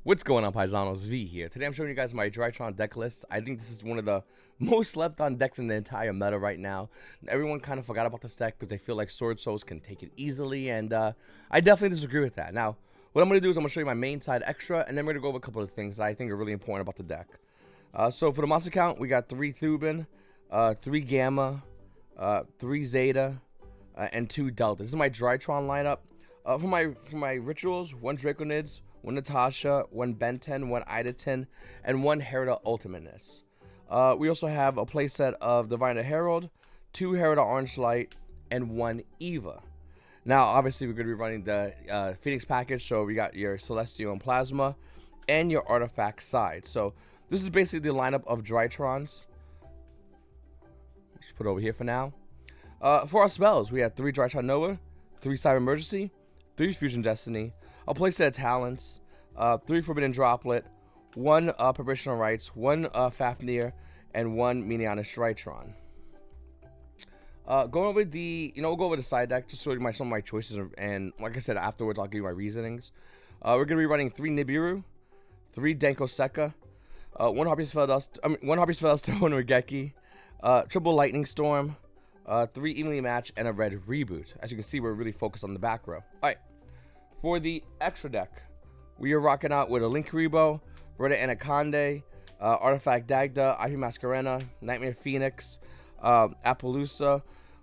What's going on, Paisanos? V here. Today I'm showing you guys my Drytron deck list. I think this is one of the most slept on decks in the entire meta right now. Everyone kind of forgot about this deck because they feel like Sword Souls can take it easily, and I definitely disagree with that. Now, what I'm going to do is I'm going to show you my main side extra, and then we're going to go over a couple of things that I think are really important about the deck. So for the monster count, we got 3 Thuban, 3 Gamma, 3 Zeta, and 2 Delta. This is my Drytron lineup. For my rituals, 1 Draconids, 1 Natasha, 1 Benten, 1 Idaten, and 1 Herida Ultimateness. We also have a playset of Divine Herald, 2 Herida Orange Light, and 1 Eva. Now, obviously, we're going to be running the Phoenix package, so we got your Celestial and Plasma, and your Artifact side. So, this is basically the lineup of Drytrons. Just put it over here for now. For our spells, we have 3 Drytron Nova, 3 Cyber Emergency, 3 Fusion Destiny, a playset of Talents, 3 Forbidden Droplet, 1 Preparational Rites, 1 Fafnir, and 1 Minionish Drytron. Going over the, we'll go over the side deck just so you some of my choices, and like I said, afterwards I'll give you my reasonings. We're gonna be running 3 Nibiru, 3 Denko Sekka, 1 Harpy's Featherduster, 1 Harpy's Featherduster, 1 Regeki, triple Lightning Storm, 3 Evenly Matched, and a red Reboot. As you can see, we're really focused on the back row. Alright, for the extra deck, we are rocking out with a Link Rebo, Rhoda Anaconda, Artifact Dagda, Ivy Masquerena, Nightmare Phoenix, Appaloosa,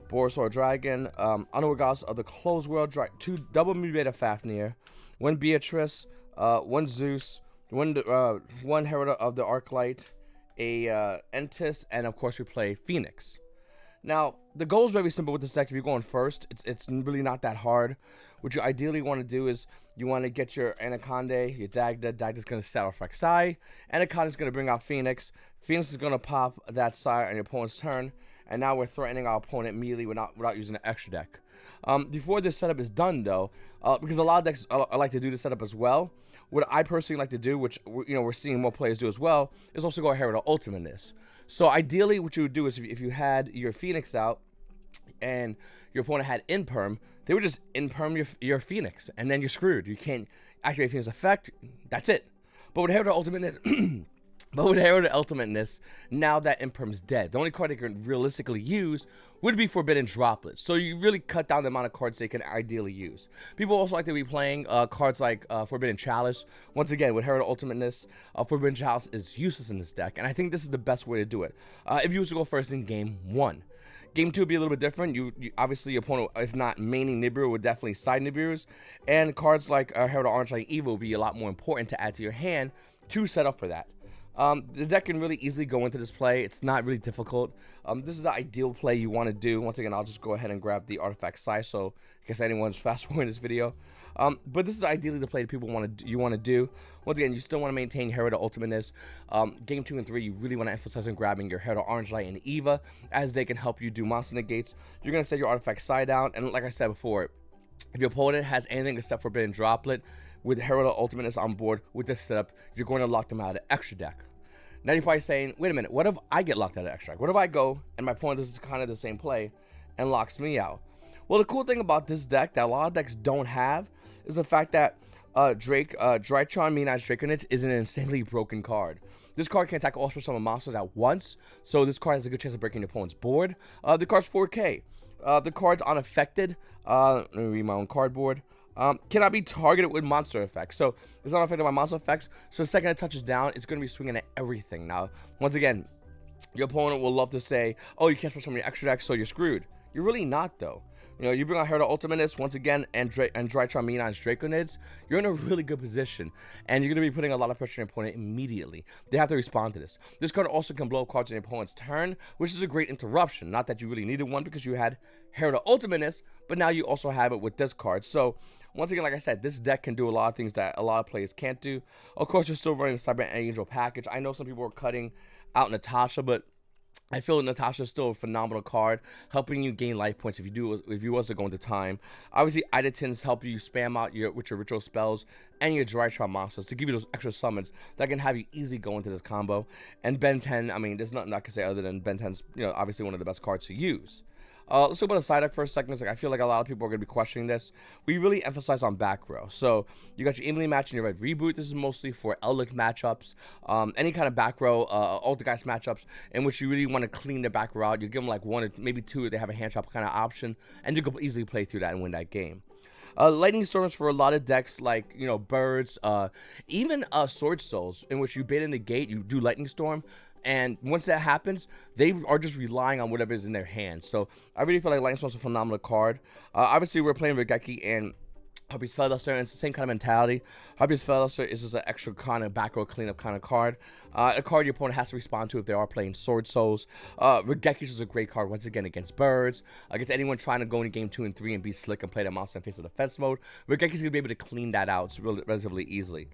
Borosaur Dragon, Underworld of the Closed World, 2 Double Mutated Fafnir, 1 Beatrice, 1 Zeus, 1 Herida of the Arclight, a Entis, and of course we play Phoenix. Now, the goal is very simple with this deck. If you're going first, it's really not that hard. What you ideally want to do is you want to get your Anaconda, your Dagda. Dagda's going to set off Sai. Anaconda's going to bring out Phoenix. Phoenix is going to pop that Sai on your opponent's turn. And now we're threatening our opponent immediately without using an extra deck. Before this setup is done, though, because a lot of decks I like to do this setup as well. What I personally like to do, which we're seeing more players do as well, is also go ahead with Ultimateness. So ideally, what you would do is if you had your Phoenix out and your opponent had Imperm, they would just Imperm your Phoenix, and then you're screwed. You can't activate Phoenix effect. That's it. But with Herald Ultimateness, now that Imperm's dead, the only card they can realistically use would be Forbidden Droplet. So you really cut down the amount of cards they can ideally use. People also like to be playing cards like Forbidden Chalice. Once again, with Herald Ultimateness, Forbidden Chalice is useless in this deck, and I think this is the best way to do it. If you was to go first in game 1. Game 2 would be a little bit different. You obviously, your opponent, if not maining Nibiru, would definitely side Nibirus. And cards like Herald Orange Light Eva will be a lot more important to add to your hand to set up for that. The deck can really easily go into this play. It's not really difficult. This is the ideal play you want to do. Once again, I'll just go ahead and grab the Artifact size, so in case anyone's fast forwarding this video. But this is ideally the play that people you want to do. Once again, you still want to maintain Herald Ultimateness. Game 2 and 3, you really want to emphasize on grabbing your Herald Orange Light and Eva, as they can help you do monster negates. You're going to set your Artifact side down, and like I said before, if your opponent has anything except Forbidden Droplet, with Herald Ultimateness on board with this setup, you're going to lock them out of the extra deck. Now you're probably saying, wait a minute, what if I get locked out of extra deck? What if I go and my opponent does kind of the same play and locks me out? Well, the cool thing about this deck that a lot of decks don't have is the fact that Drytron Minionish Draconids is an insanely broken card. This card can attack all special monsters at once, so this card has a good chance of breaking your opponent's board. The card's 4K. The card's unaffected. Let me read my own cardboard. Cannot be targeted with monster effects. So it's not affected by monster effects. So the second it touches down, it's going to be swinging at everything. Now, once again, your opponent will love to say, oh, you can't special summon your extra deck, so you're screwed. You're really not, though. You bring out Herald Ultimateness once again, and Drytron Minionish Draconids, you're in a really good position, and you're going to be putting a lot of pressure on your opponent immediately. They have to respond to this. This card also can blow up cards on your opponent's turn, which is a great interruption. Not that you really needed one because you had Herald Ultimateness, but now you also have it with this card. So, once again, like I said, this deck can do a lot of things that a lot of players can't do. Of course, you're still running the Cyber Angel package. I know some people are cutting out Natasha, but I feel Natasha is still a phenomenal card, helping you gain life points if you was to go into time. Obviously, Idatens help you spam out with your ritual spells and your Drytron monsters to give you those extra summons that can have you easily go into this combo. And Ben 10, I mean, there's nothing I can say other than Ben 10's obviously one of the best cards to use. Let's talk about the side deck for a second. I feel like a lot of people are going to be questioning this. We really emphasize on back row. So you got your evenly match and your red reboot. This is mostly for alot matchups, any kind of back row, Altergeist matchups in which you really want to clean the back row out. You give them like one or maybe two if they have a hand trap kind of option, and you can easily play through that and win that game. Lightning Storms for a lot of decks like, you know, Birds, even Sword Souls, in which you bait in the gate, you do Lightning Storm, and once that happens, they are just relying on whatever is in their hands. So I really feel like Lightning Storm's a phenomenal card. Obviously, we're playing Regeki and Harpy's Featherluster, and it's the same kind of mentality. Harpy's Featherluster is just an extra kind of back row cleanup kind of card. A card your opponent has to respond to if they are playing Sword Souls. Regeki's is a great card, once again, against Birds. Against anyone trying to go into game 2 and 3 and be slick and play that monster in face of defense mode. Regeki's going to be able to clean that out relatively easily.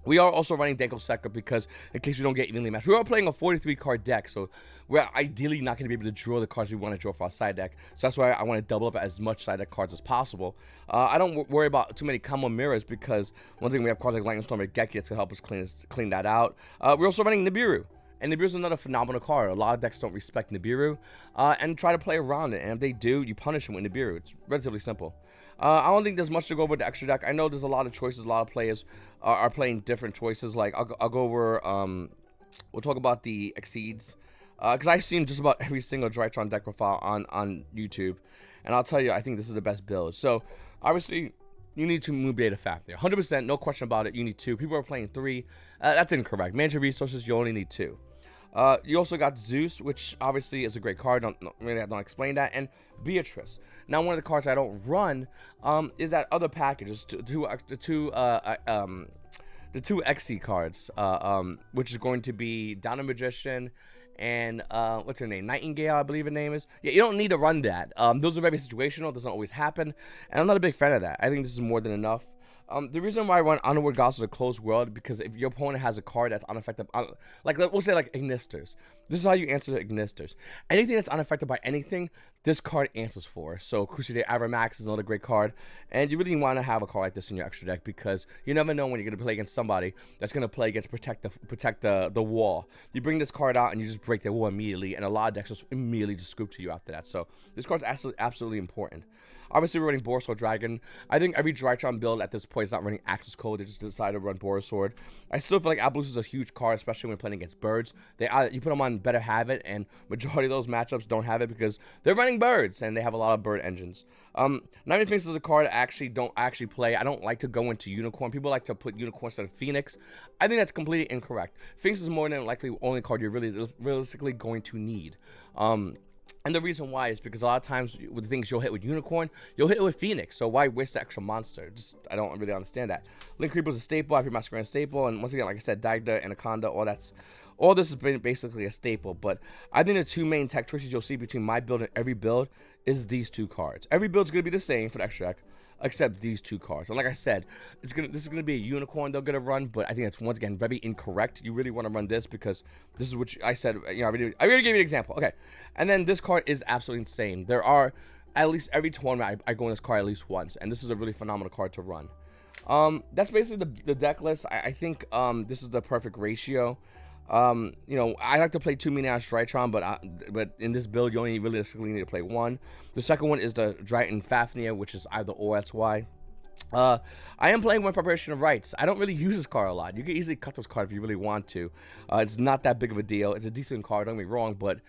We are also running Danko Sekka because, in case we don't get evenly matched, we are playing a 43 card deck, so we're ideally not going to be able to draw the cards we want to draw for our side deck. So that's why I want to double up as much side deck cards as possible. I don't worry about too many combo mirrors because, one thing, we have cards like Lightning Storm and Geki that's going to help us clean that out. We're also running Nibiru. And Nibiru's another phenomenal card. A lot of decks don't respect Nibiru and try to play around it. And if they do, you punish them with Nibiru. It's relatively simple. I don't think there's much to go over the extra deck. I know there's a lot of choices. A lot of players are playing different choices. Like, I'll go over, we'll talk about the Exceeds. Because I've seen just about every single Drytron deck profile on YouTube. And I'll tell you, I think this is the best build. So, obviously, you need to move Beta Factor. 100%, no question about it. You need 2. People are playing 3. That's incorrect. Manage your resources, you only need 2. You also got Zeus, which obviously is a great card. Don't explain that. And Beatrice. Now, one of the cards I don't run is that other packages, the two XC cards, which is going to be Donna Magician and what's her name? Nightingale, I believe her name is. Yeah, you don't need to run that. Those are very situational. Doesn't always happen, and I'm not a big fan of that. I think this is more than enough. The reason why I run Underworld Gods is a closed world, because if your opponent has a card that's unaffected, like we'll say like Ignisters, this is how you answer the Ignisters. Anything that's unaffected by anything, this card answers for. So Crusader Avramax is another great card, and you really want to have a card like this in your extra deck because you never know when you're going to play against somebody that's going to play against protect the wall. You bring this card out and you just break the wall immediately, and a lot of decks just immediately just scoop to you after that. So this card's absolutely important. Obviously, we're running Borisword Dragon. I think every Drytron build at this point is not running Access Code. They just decided to run Borisword. I still feel like Abolus is a huge card, especially when playing against Birds. You put them on Better Have It, and majority of those matchups don't have it because they're running Birds, and they have a lot of Bird engines. Nightmare Phoenix is a card I don't play. I don't like to go into Unicorn. People like to put Unicorn instead of Phoenix. I think that's completely incorrect. Phoenix is more than likely the only card you're really realistically going to need. And the reason why is because a lot of times with the things you'll hit with Unicorn, you'll hit it with Phoenix. So why waste the extra monster? I don't really understand that. Link Creeper is a staple, Happy Masquerade staple, and once again, like I said, Dagda, Anaconda, all this has been basically a staple. But I think the two main tech choices you'll see between my build and every build is these two cards. Every build's gonna be the same for the extra deck, except these two cards. And like I said, this is gonna be a Unicorn they're gonna run, but I think it's once again very incorrect. You really want to run this because this is what I said. You know, I already gave you an example. Okay, and then this card is absolutely insane. There are at least every tournament I go in this card at least once, and this is a really phenomenal card to run. That's basically the deck list. I think this is the perfect ratio. You know, I like to play 2 Minion Drytron, but in this build, you only realistically need to play 1. The second one is the Dryton Fafnir, which is either or, that's why. I am playing one Preparation of Rites. I don't really use this card a lot. You can easily cut this card if you really want to. It's not that big of a deal. It's a decent card, don't get me wrong, but,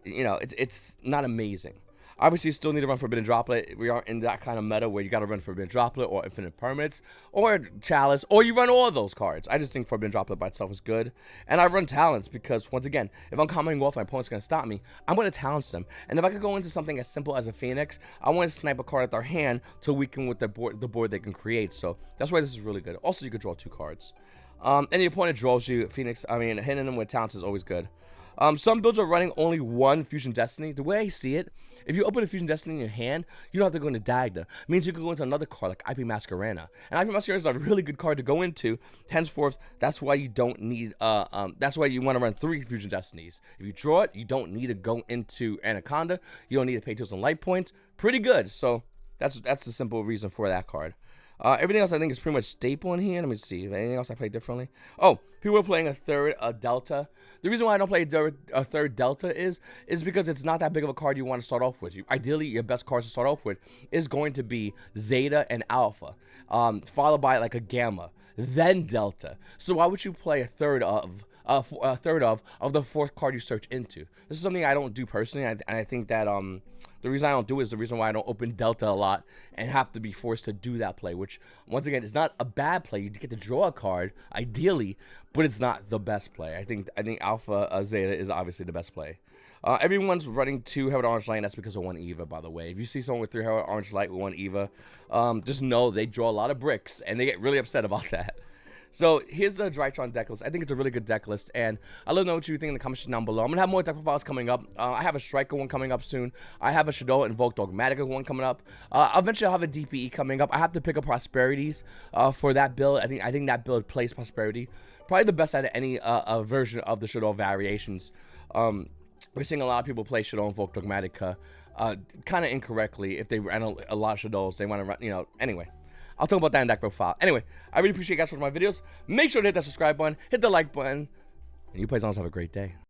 you know, it's not amazing. Obviously, you still need to run Forbidden Droplet. We aren't in that kind of meta where you got to run Forbidden Droplet or Infinite Permits or Chalice, or you run all of those cards. I just think Forbidden Droplet by itself is good. And I run Talents because, once again, if I'm coming off, my opponent's going to stop me, I'm going to Talents them. And if I could go into something as simple as a Phoenix, I want to snipe a card at their hand to weaken with the board they can create. So that's why this is really good. Also, you could draw 2 cards. And the opponent draws you Phoenix. I mean, hitting them with Talents is always good. Some builds are running only 1 Fusion Destiny. The way I see it, if you open a Fusion Destiny in your hand, you don't have to go into Dagda. It means you can go into another card like IP Masquerena. And IP Masquerena is a really good card to go into. Henceforth, that's why you don't need, that's why you want to run 3 Fusion Destinies. If you draw it, you don't need to go into Anaconda. You don't need to pay 2 some light points. Pretty good. So that's the simple reason for that card. Everything else I think is pretty much staple in here. Let me see. Anything else I play differently? Oh, people are playing a third Delta. The reason why I don't play a third Delta is because it's not that big of a card you want to start off with. Ideally, your best cards to start off with is going to be Zeta and Alpha, followed by like a Gamma, then Delta. So why would you play a third of the fourth card you search into? This is something I don't do personally, and I think that the reason I don't do it is the reason why I don't open Delta a lot and have to be forced to do that play, which, once again, is not a bad play. You get to draw a card, ideally, but it's not the best play. I think Alpha Zeta is obviously the best play. Everyone's running 2 Herald Orange Light, and that's because of 1 Eva, by the way. If you see someone with 3 Herald Orange Light with 1 Eva, just know they draw a lot of bricks, and they get really upset about that. So here's the Drytron deck list. I think it's a really good deck list, and I'd love to know what you think in the comments down below. I'm going to have more deck profiles coming up. I have a Striker one coming up soon. I have a Shadow Invoke Dogmatica one coming up. Eventually, I'll have a DPE coming up. I have to pick up Prosperities for that build. I think that build plays Prosperity. Probably the best out of any version of the Shadow variations. We're seeing a lot of people play Shadow Invoke Dogmatica kind of incorrectly. If they ran a lot of Shadows, they want to run, you know, anyway. I'll talk about that in deck profile. Anyway, I really appreciate you guys watching my videos. Make sure to hit that subscribe button, hit the like button, and you Paisanos have a great day.